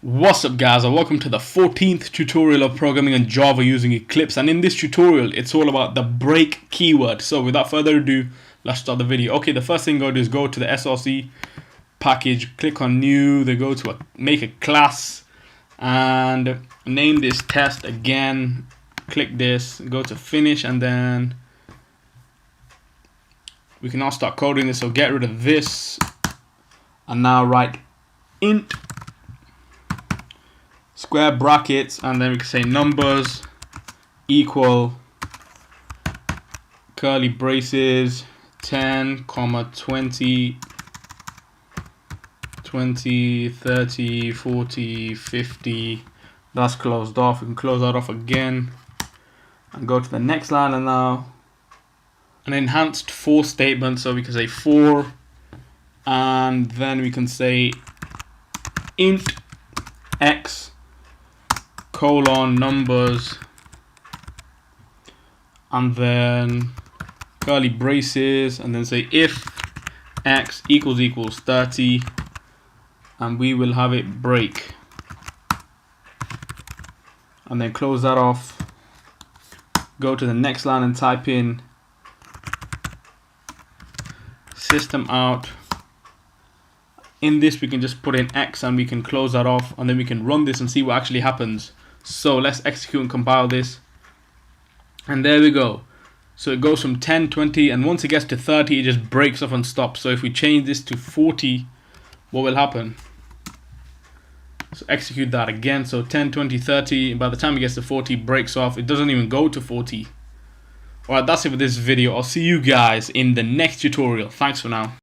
What's up guys, and welcome to the 14th tutorial of programming in Java using Eclipse. And in this tutorial it's all about the break keyword. So without further ado, let's start the video. Okay, the first thing you go do is go to the src package, click on new, then go to make a class and name this test again. Click this, go to finish, and then we can now start coding this. So get rid of this and now write int square brackets, and then we can say numbers equal curly braces 10, 20, 20, 30, 40, 50. That's closed off. We can close that off again and go to the next line, and now an enhanced for statement. So we can say for, and then we can say int x colon numbers, and then curly braces, and then say if x equals 30, and we will have it break, and then close that off. Go to the next line and type in system out. In this we can just put in x and we can close that off, and then we can run this and see what actually happens. So let's execute and compile this, and there we go. So it goes from 10, 20, and once it gets to 30 it just breaks off and stops. So if we change this to 40, what will happen? So execute that again. So 10, 20, 30, by the time it gets to 40 it breaks off. It doesn't even go to 40. Alright, that's it for this video. I'll see you guys in the next tutorial. Thanks for now.